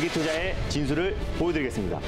장기투자의 진수를 보여드리겠습니다.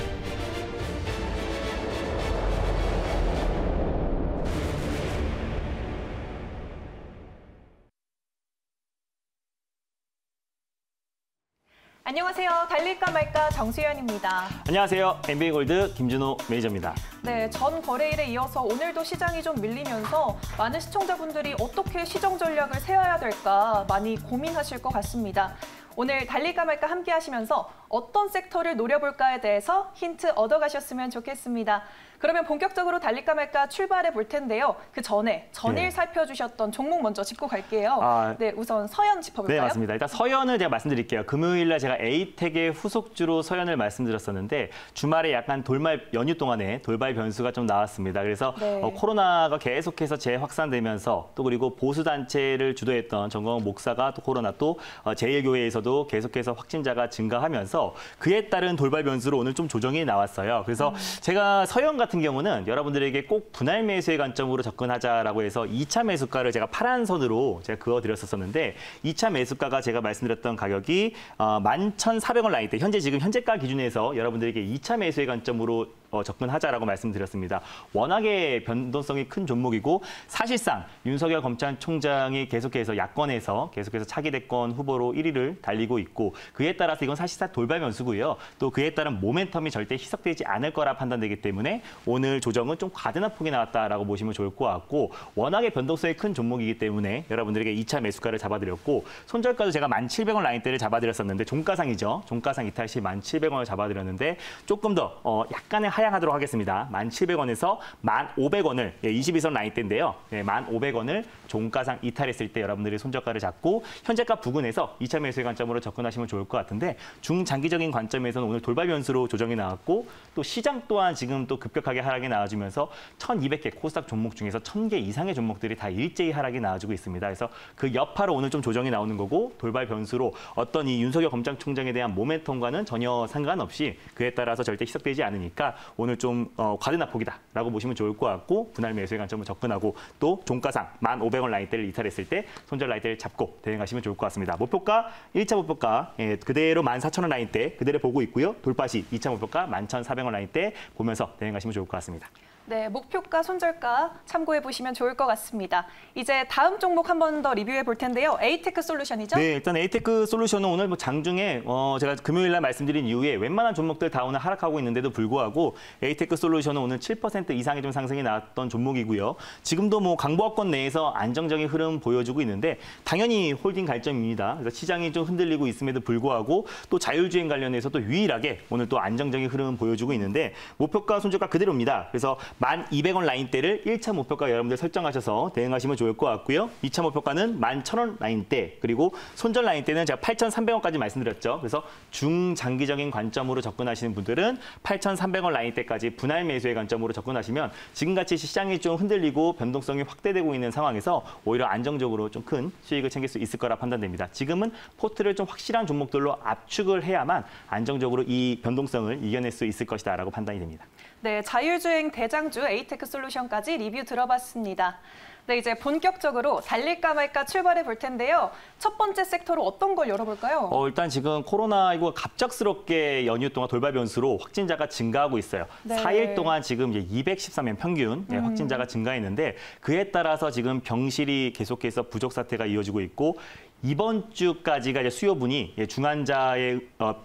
안녕하세요. 달릴까 말까 정수연입니다. 안녕하세요. MB골드 김준호 매니저입니다. 네, 전 거래일에 이어서 오늘도 시장이 좀 밀리면서 많은 시청자분들이 어떻게 시정 전략을 세워야 될까 많이 고민하실 것 같습니다. 오늘 달릴까 말까 함께 하시면서 어떤 섹터를 노려볼까에 대해서 힌트 얻어가셨으면 좋겠습니다. 그러면 본격적으로 달릴까 말까 출발해 볼 텐데요. 그 전에 전일 살펴주셨던 종목 먼저 짚고 갈게요. 네, 우선 서현 짚어볼까요? 네, 맞습니다. 일단 서현을 제가 말씀드릴게요. 금요일 날 제가 에이텍의 후속주로 서현을 말씀드렸었는데 주말에 약간 돌발 연휴 동안에 돌발 변수가 좀 나왔습니다. 그래서 코로나가 계속해서 재확산되면서 또 그리고 보수단체를 주도했던 정광훈 목사가 또 코로나 또 제1교회에서도 계속해서 확진자가 증가하면서 그에 따른 돌발 변수로 오늘 좀 조정이 나왔어요. 그래서 제가 서현 같은 경우는 여러분들에게 꼭 분할 매수의 관점으로 접근하자라고 해서 2차 매수가를 제가 파란 선으로 제가 그어드렸었는데 2차 매수가가 제가 말씀드렸던 가격이 11,400원 라인대 현재 지금 현재가 기준에서 여러분들에게 2차 매수의 관점으로 접근하자라고 말씀드렸습니다. 워낙에 변동성이 큰 종목이고 사실상 윤석열 검찰총장이 계속해서 야권에서 계속해서 차기 대권 후보로 1위를 달리고 있고 그에 따라서 이건 사실상 돌발 변수고요. 또 그에 따른 모멘텀이 절대 희석되지 않을 거라 판단되기 때문에 오늘 조정은 좀 과다한 폭이 나왔다라고 보시면 좋을 것 같고 워낙에 변동성이 큰 종목이기 때문에 여러분들에게 2차 매수가를 잡아드렸고 손절가도 제가 1,700원 라인대를 잡아드렸었는데 종가상이죠. 종가상 이탈 시 1,700원을 잡아드렸는데 조금 더 약간의 하향하도록 하겠습니다. 1,700원에서 1,500원을 22선 라인대인데요. 1,500원을 종가상 이탈했을 때 여러분들이 손절가를 잡고 현재가 부근에서 2차 매수의 관점으로 접근하시면 좋을 것 같은데 중장기적인 관점에서는 오늘 돌발 변수로 조정이 나왔고 또 시장 또한 지금 또 급격하게 하락이 나와주면서 1,200개 코스닥 종목 중에서 1,000개 이상의 종목들이 다 일제히 하락이 나와주고 있습니다. 그래서 그 여파로 오늘 좀 조정이 나오는 거고 돌발 변수로 어떤 이 윤석열 검찰총장에 대한 모멘텀과는 전혀 상관없이 그에 따라서 절대 희석되지 않으니까 오늘 좀 과대납폭이다라고 보시면 좋을 것 같고 분할 매수의 관점으로 접근하고 또 종가상 1,500원 라인대를 이탈했을 때 손절 라인대를 잡고 대응하시면 좋을 것 같습니다. 목표가 1차 목표가 그대로 14,000원 라인대 그대로 보고 있고요. 돌파 시 2차 목표가 11,400원 라인대 보면서 대응하시면 좋을 것 같습니다. 네, 목표가, 손절가 참고해 보시면 좋을 것 같습니다. 이제 다음 종목 한 번 더 리뷰해 볼 텐데요. 에이테크 솔루션이죠? 네, 일단 에이테크 솔루션은 오늘 장중에 제가 금요일 날 말씀드린 이후에 웬만한 종목들 다 오늘 하락하고 있는데도 불구하고 에이테크 솔루션은 오늘 7% 이상의 좀 상승이 나왔던 종목이고요. 지금도 강보합권 내에서 안정적인 흐름 보여주고 있는데 당연히 홀딩 관점입니다. 그래서 시장이 좀 흔들리고 있음에도 불구하고 또 자율주행 관련해서 또 유일하게 오늘 또 안정적인 흐름 보여주고 있는데 목표가, 손절가 그대로입니다. 그래서 1,200원 라인대를 1차 목표가 여러분들 설정하셔서 대응하시면 좋을 것 같고요. 2차 목표가는 11,000원 라인대 그리고 손절 라인대는 제가 8,300원까지 말씀드렸죠. 그래서 중장기적인 관점으로 접근하시는 분들은 8,300원 라인대까지 분할 매수의 관점으로 접근하시면 지금같이 시장이 좀 흔들리고 변동성이 확대되고 있는 상황에서 오히려 안정적으로 좀 큰 수익을 챙길 수 있을 거라 판단됩니다. 지금은 포트를 좀 확실한 종목들로 압축을 해야만 안정적으로 이 변동성을 이겨낼 수 있을 것이다라고 판단이 됩니다. 네, 자율주행 대장주 에이테크 솔루션까지 리뷰 들어봤습니다. 네, 이제 본격적으로 달릴까 말까 출발해 볼 텐데요. 첫 번째 섹터로 어떤 걸 열어볼까요? 일단 지금 코로나19가 갑작스럽게 연휴 동안 돌발 변수로 확진자가 증가하고 있어요. 네. 4일 동안 지금 이제 213명 평균 확진자가 증가했는데 그에 따라서 지금 병실이 계속해서 부족 사태가 이어지고 있고 이번 주까지가 이제 수요분이 중환자의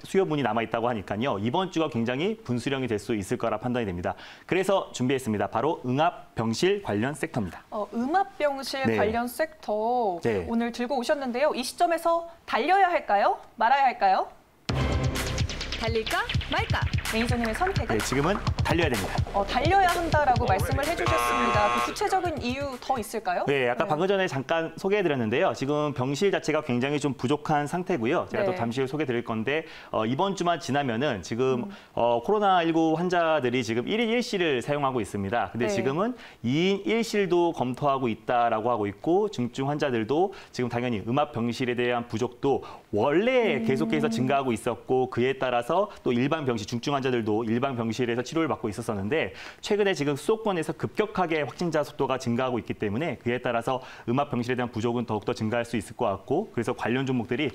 수요분이 남아 있다고 하니까요. 이번 주가 굉장히 분수령이 될 수 있을 거라 판단이 됩니다. 그래서 준비했습니다. 바로 응압병실 관련 섹터입니다. 응압병실 관련 섹터 오늘 들고 오셨는데요. 이 시점에서 달려야 할까요? 말아야 할까요? 달릴까 말까? 매니저님의 선택은? 네, 지금은 달려야 됩니다. 달려야 한다라고 말씀을 해주셨습니다. 그 구체적인 이유 더 있을까요? 네, 아까 방금 전에 잠깐 소개해드렸는데요. 지금 병실 자체가 굉장히 좀 부족한 상태고요. 제가 또 잠시 후에 소개해드릴 건데 이번 주만 지나면은 지금 코로나19 환자들이 지금 1인 1실을 사용하고 있습니다. 근데 지금은 2인 1실도 검토하고 있다라고 하고 있고 중증 환자들도 지금 당연히 음압 병실에 대한 부족도 원래 계속해서 증가하고 있었고 그에 따라서 또 일반 일반 병실, 중증 환자들도 일반 병실에서 치료를 받고 있었었는데 최근에 지금 수도권에서 급격하게 확진자 속도가 증가하고 있기 때문에 그에 따라서 음압 병실에 대한 부족은 더욱더 증가할 수 있을 것 같고 그래서 관련 종목들이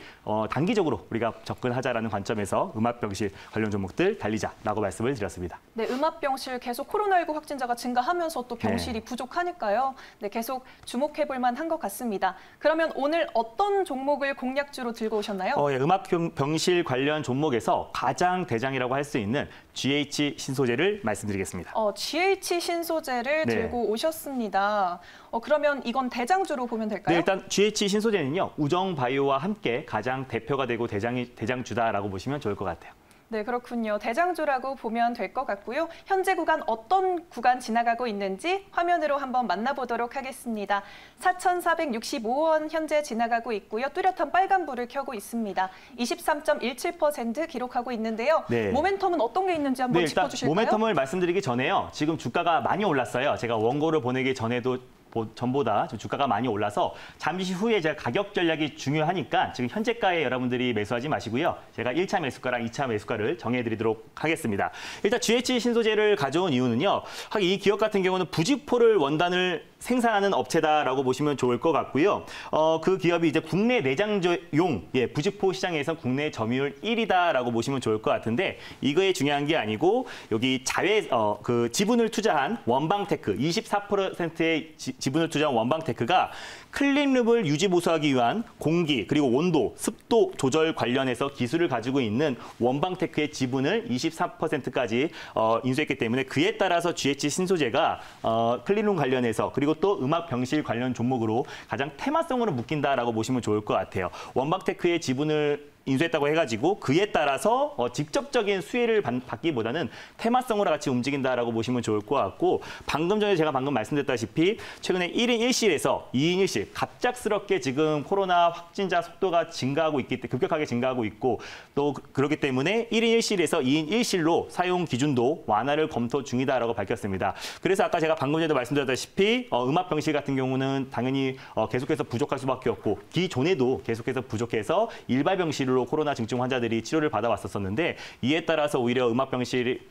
단기적으로 우리가 접근하자라는 관점에서 음압 병실 관련 종목들 달리자라고 말씀을 드렸습니다. 네, 음압 병실 계속 코로나19 확진자가 증가하면서 또 병실이 부족하니까요. 네, 계속 주목해볼 만한 것 같습니다. 그러면 오늘 어떤 종목을 공략주로 들고 오셨나요? 음압 병실 관련 종목에서 가장 대장이라고 할 수 있는 GH 신소재를 말씀드리겠습니다. GH 신소재를 들고 오셨습니다. 그러면 이건 대장주로 보면 될까요? 네, 일단 GH 신소재는요. 우정바이오와 함께 가장 대표가 되고 대장주다라고 보시면 좋을 것 같아요. 네, 그렇군요. 대장주라고 보면 될 것 같고요. 현재 구간 어떤 구간 지나가고 있는지 화면으로 한번 만나보도록 하겠습니다. 4,465원 현재 지나가고 있고요. 뚜렷한 빨간불을 켜고 있습니다. 23.17% 기록하고 있는데요. 네. 모멘텀은 어떤 게 있는지 한번 짚어주실까요? 모멘텀을 말씀드리기 전에요. 지금 주가가 많이 올랐어요. 제가 원고를 보내기 전에도 전보다 주가가 많이 올라서 잠시 후에 제가 가격 전략이 중요하니까 지금 현재가에 여러분들이 매수하지 마시고요. 제가 1차 매수가랑 2차 매수가를 정해드리도록 하겠습니다. 일단 GH 신소재를 가져온 이유는요. 이 기업 같은 경우는 부직포를 원단을 생산하는 업체다라고 보시면 좋을 것 같고요. 그 기업이 이제 국내 내장용 부직포 시장에서 국내 점유율 1위다라고 보시면 좋을 것 같은데 이거에 중요한 게 아니고 여기 그 지분을 투자한 원방테크 24%의 지분을 투자한 원방테크가 클린룸을 유지 보수하기 위한 공기 그리고 온도, 습도 조절 관련해서 기술을 가지고 있는 원방테크의 지분을 24%까지 인수했기 때문에 그에 따라서 GH 신소재가 클린룸 관련해서 그리고 또 음압 병실 관련 종목으로 가장 테마성으로 묶인다라고 보시면 좋을 것 같아요. 원방테크의 지분을 인수했다고 해가지고 그에 따라서 직접적인 수혜를 받기보다는 테마성으로 같이 움직인다라고 보시면 좋을 것 같고 방금 전에 제가 말씀드렸다시피 최근에 1인 1실에서 2인 1실 갑작스럽게 지금 코로나 확진자 속도가 증가하고 있기 때문에 급격하게 증가하고 있고 또 그렇기 때문에 1인 1실에서 2인 1실로 사용 기준도 완화를 검토 중이다라고 밝혔습니다. 그래서 아까 제가 방금 전에도 말씀드렸다시피 음압 병실 같은 경우는 당연히 계속해서 부족할 수밖에 없고 기존에도 계속해서 부족해서 일반 병실로 코로나 증증 환자들이 치료를 받아왔었는데 이에 따라서 오히려 음압 병실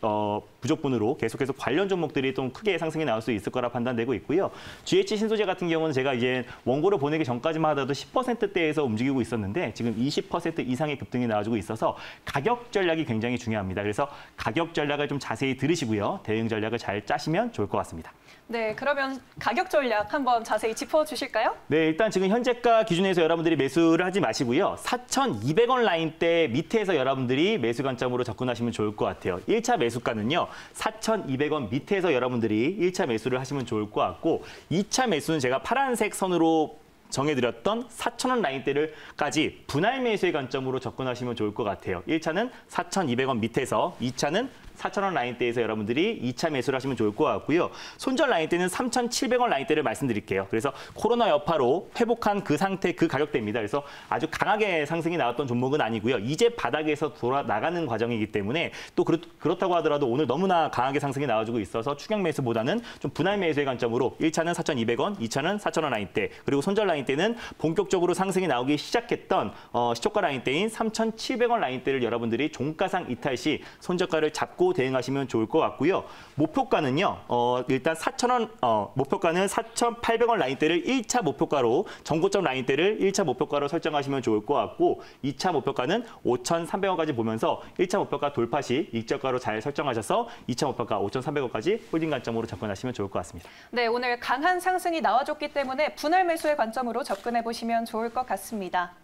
부족분으로 계속해서 관련 종목들이 좀 크게 상승이 나올 수 있을 거라 판단되고 있고요. GH 신소재 같은 경우는 제가 이제 원고를 보내기 전까지만 하더라도 10%대에서 움직이고 있었는데 지금 20% 이상의 급등이 나와주고 있어서 가격 전략이 굉장히 중요합니다. 그래서 가격 전략을 좀 자세히 들으시고요. 대응 전략을 잘 짜시면 좋을 것 같습니다. 네, 그러면 가격 전략 한번 자세히 짚어주실까요? 네, 일단 지금 현재가 기준에서 여러분들이 매수를 하지 마시고요. 4,200원 라인대 밑에서 여러분들이 매수 관점으로 접근하시면 좋을 것 같아요. 1차 매수가는요. 4,200원 밑에서 여러분들이 1차 매수를 하시면 좋을 것 같고 2차 매수는 제가 파란색 선으로 정해드렸던 4,000원 라인대를까지 분할 매수의 관점으로 접근하시면 좋을 것 같아요. 1차는 4,200원 밑에서 2차는 4,000원 라인대에서 여러분들이 2차 매수를 하시면 좋을 것 같고요. 손절 라인대는 3,700원 라인대를 말씀드릴게요. 그래서 코로나 여파로 회복한 그 상태, 그 가격대입니다. 그래서 아주 강하게 상승이 나왔던 종목은 아니고요. 이제 바닥에서 돌아 나가는 과정이기 때문에 또 그렇다고 하더라도 오늘 너무나 강하게 상승이 나와주고 있어서 추격 매수보다는 좀 분할 매수의 관점으로 1차는 4,200원, 2차는 4,000원 라인대, 그리고 손절 라인대는 본격적으로 상승이 나오기 시작했던 시초가 라인대인 3,700원 라인대를 여러분들이 종가상 이탈 시 손절가를 잡고 대응하시면 좋을 것 같고요. 목표가는요. 일단 4,000원 목표가는 4,800원 라인대를 1차 목표가로 정고점 라인대를 1차 목표가로 설정하시면 좋을 것 같고 2차 목표가는 5,300원까지 보면서 1차 목표가 돌파 시 익저가로 잘 설정하셔서 2차 목표가 5,300원까지 홀딩 관점으로 접근하시면 좋을 것 같습니다. 네, 오늘 강한 상승이 나와줬기 때문에 분할 매수의 관점으로 접근해 보시면 좋을 것 같습니다.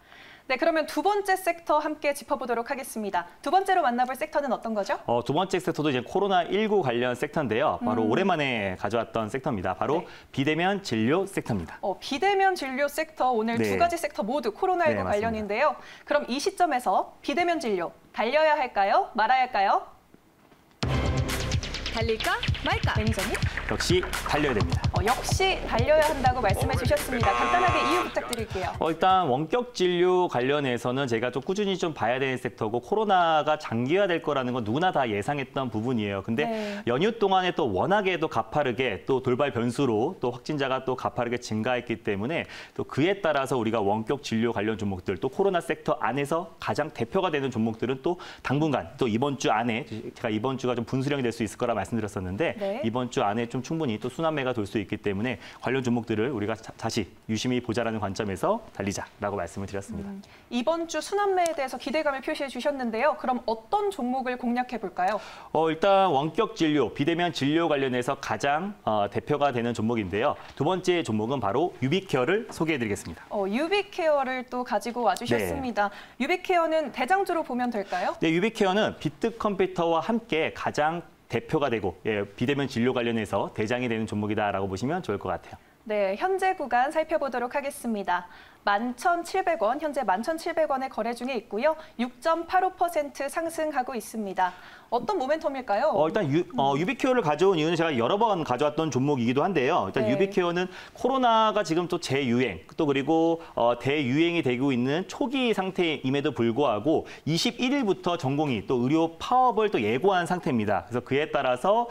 네, 그러면 두 번째 섹터 함께 짚어보도록 하겠습니다. 두 번째로 만나볼 섹터는 어떤 거죠? 두 번째 섹터도 이제 코로나19 관련 섹터인데요. 바로 오랜만에 가져왔던 섹터입니다. 바로 네. 비대면 진료 섹터입니다. 비대면 진료 섹터 오늘 네. 두 가지 섹터 모두 코로나19 네, 관련인데요. 그럼 이 시점에서 비대면 진료 달려야 할까요? 말아야 할까요? 달릴까 말까? 매니저님? 역시 달려야 됩니다. 역시 달려야 한다고 말씀해 주셨습니다. 간단하게 이유 부탁드릴게요. 일단 원격 진료 관련해서는 제가 좀 꾸준히 좀 봐야 되는 섹터고 코로나가 장기화될 거라는 건 누구나 다 예상했던 부분이에요. 근데 네. 연휴 동안에 또 워낙에 또 가파르게 또 돌발 변수로 또 확진자가 또 가파르게 증가했기 때문에 또 그에 따라서 우리가 원격 진료 관련 종목들 또 코로나 섹터 안에서 가장 대표가 되는 종목들은 또 당분간 또 이번 주 안에 제가 이번 주가 좀 분수령이 될 수 있을 거라 말씀드렸었는데 네. 이번 주 안에 좀 충분히 또 순환매가 돌 수 있기 때문에 관련 종목들을 우리가 다시 유심히 보자라는 관점에서 달리자라고 말씀을 드렸습니다. 이번 주 순환매에 대해서 기대감을 표시해 주셨는데요. 그럼 어떤 종목을 공략해 볼까요? 일단 원격 진료, 비대면 진료 관련해서 가장 대표가 되는 종목인데요. 두 번째 종목은 바로 유비케어를 소개해드리겠습니다. 유비케어를 또 가지고 와주셨습니다. 유비케어는 대장주로 보면 될까요? 네, 유비케어는 비트컴퓨터와 함께 가장 대표가 되고 비대면 진료 관련해서 대장이 되는 종목이다라고 보시면 좋을 것 같아요. 네, 현재 구간 살펴보도록 하겠습니다. 11,700원, 현재 11,700원에 거래 중에 있고요. 6.85% 상승하고 있습니다. 어떤 모멘텀일까요? 일단 유비케어를 가져온 이유는 제가 여러 번 가져왔던 종목이기도 한데요. 일단 네. 유비케어는 코로나가 지금 또 재유행, 또 그리고 대유행이 되고 있는 초기 상태임에도 불구하고 21일부터 전공이 또 의료 파업을 또 예고한 상태입니다. 그래서 그에 따라서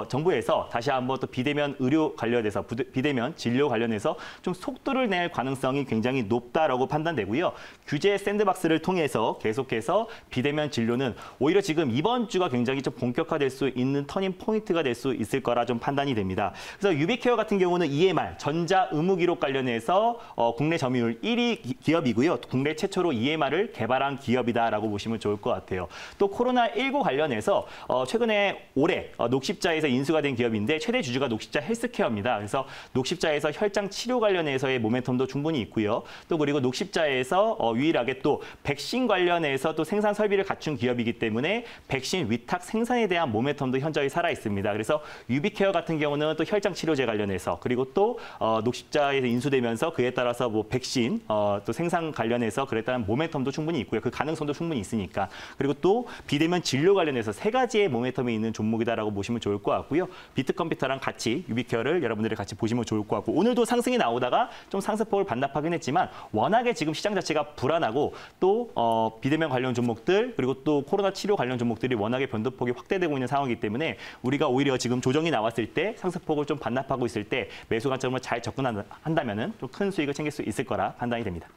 정부에서 다시 한번 또 비대면 의료 관련해서 비대면 진료 관련해서 좀 속도를 낼 가능성이 굉장히 높다라고 판단되고요. 규제 샌드박스를 통해서 계속해서 비대면 진료는 오히려 지금 이번 주가 굉장히 좀 본격화될 수 있는 터닝 포인트가 될 수 있을 거라 좀 판단이 됩니다. 그래서 유비케어 같은 경우는 EMR, 전자 의무 기록 관련해서 국내 점유율 1위 기업이고요. 국내 최초로 EMR을 개발한 기업이다라고 보시면 좋을 것 같아요. 또 코로나19 관련해서 최근에 올해 녹십자에서 인수가 된 기업인데 최대 주주가 녹십자 헬스케어입니다. 그래서 녹십자에서 혈장 치료 관련해서의 모멘텀도 충분히 있고요. 또 그리고 녹십자에서 유일하게 또 백신 관련해서 또 생산 설비를 갖춘 기업이기 때문에 백신 위탁 생산에 대한 모멘텀도 현저히 살아 있습니다. 그래서 유비케어 같은 경우는 또 혈장 치료제 관련해서 그리고 또 녹십자에서 인수되면서 그에 따라서 뭐 백신 또 생산 관련해서 그에 따른 모멘텀도 충분히 있고요. 그 가능성도 충분히 있으니까. 그리고 또 비대면 진료 관련해서 세 가지의 모멘텀이 있는 종목이다라고 보시면 좋을 것 같고요. 비트컴퓨터랑 같이 유비케어를 여러분들이 같이 보시면 좋을 것 같고 오늘도 상승이 나오다가 좀 상승폭을 반납하긴 했지만 워낙에 지금 시장 자체가 불안하고 또 비대면 관련 종목들 그리고 또 코로나 치료 관련 종목들이 워낙에 변동폭이 확대되고 있는 상황이기 때문에 우리가 오히려 지금 조정이 나왔을 때 상승폭을 좀 반납하고 있을 때 매수 관점을 잘 접근한다면 좀 큰 수익을 챙길 수 있을 거라 판단이 됩니다.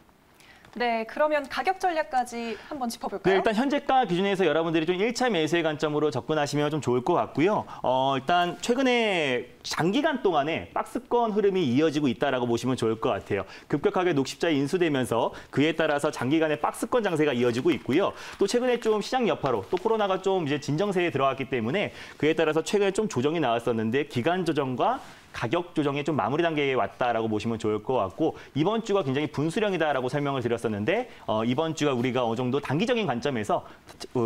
네, 그러면 가격 전략까지 한번 짚어볼까요? 네, 일단 현재가 기준에서 여러분들이 좀 1차 매수의 관점으로 접근하시면 좀 좋을 것 같고요. 일단 최근에 장기간 동안에 박스권 흐름이 이어지고 있다라고 보시면 좋을 것 같아요. 급격하게 녹십자에 인수되면서 그에 따라서 장기간의 박스권 장세가 이어지고 있고요. 또 최근에 좀 시장 여파로 또 코로나가 좀 이제 진정세에 들어갔기 때문에 그에 따라서 최근에 좀 조정이 나왔었는데 기간 조정과 가격 조정이 좀 마무리 단계에 왔다라고 보시면 좋을 것 같고 이번 주가 굉장히 분수령이다라고 설명을 드렸었는데 이번 주가 우리가 어느 정도 단기적인 관점에서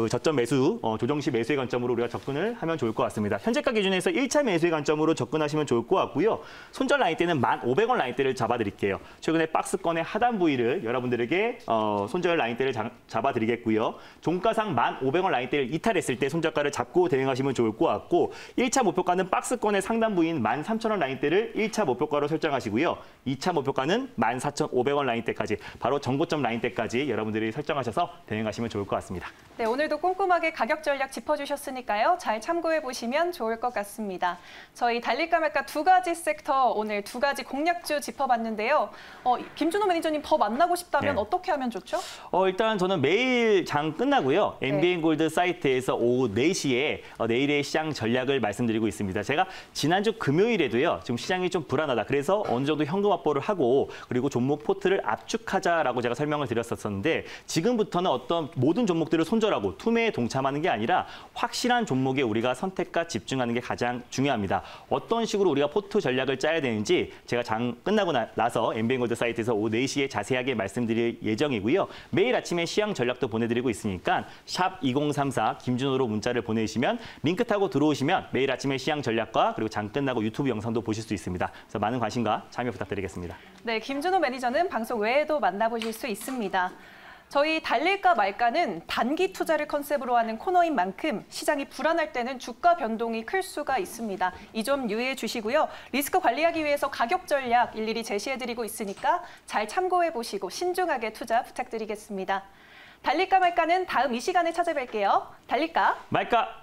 저점 매수, 조정 시 매수의 관점으로 우리가 접근을 하면 좋을 것 같습니다. 현재가 기준에서 1차 매수의 관점으로 접근하시면 좋을 것 같고요. 손절 라인대는 1,500원 라인대를 잡아드릴게요. 최근에 박스권의 하단 부위를 여러분들에게 손절 라인대를 잡아드리겠고요. 종가상 1,500원 라인대를 이탈했을 때 손절가를 잡고 대응하시면 좋을 것 같고 1차 목표가는 박스권의 상단 부위인 13,000원 라인대를 1차 목표가로 설정하시고요. 2차 목표가는 14,500원 라인대까지 바로 정고점 라인대까지 여러분들이 설정하셔서 대응하시면 좋을 것 같습니다. 네, 오늘도 꼼꼼하게 가격 전략 짚어주셨으니까요. 잘 참고해 보시면 좋을 것 같습니다. 저희 달릴까 말까 두 가지 섹터 오늘 두 가지 공략주 짚어봤는데요. 김준호 매니저님 더 만나고 싶다면 네. 어떻게 하면 좋죠? 일단 저는 매일 장 끝나고요. 네. MBN골드 사이트에서 오후 4시에 내일의 시장 전략을 말씀드리고 있습니다. 제가 지난주 금요일에도요. 지금 시장이 좀 불안하다. 그래서 어느 정도 현금 확보를 하고 그리고 종목 포트를 압축하자라고 제가 설명을 드렸었는데 지금부터는 어떤 모든 종목들을 손절하고 투매에 동참하는 게 아니라 확실한 종목에 우리가 선택과 집중하는 게 가장 중요합니다. 어떤 식으로 우리가 포트 전략을 짜야 되는지 제가 장 끝나고 나서 MBN골드 사이트에서 오후 4시에 자세하게 말씀드릴 예정이고요. 매일 아침에 시황 전략도 보내드리고 있으니까 샵 2034 김준호로 문자를 보내주시면 링크 타고 들어오시면 매일 아침에 시황 전략과 그리고 장 끝나고 유튜브 영상도 보실 수 있습니다. 그래서 많은 관심과 참여 부탁드리겠습니다. 네, 김준호 매니저는 방송 외에도 만나보실 수 있습니다. 저희 달릴까 말까는 단기 투자를 컨셉으로 하는 코너인 만큼 시장이 불안할 때는 주가 변동이 클 수가 있습니다. 이 점 유의해 주시고요. 리스크 관리하기 위해서 가격 전략 일일이 제시해드리고 있으니까 잘 참고해 보시고 신중하게 투자 부탁드리겠습니다. 달릴까 말까는 다음 이 시간에 찾아뵐게요. 달릴까? 말까?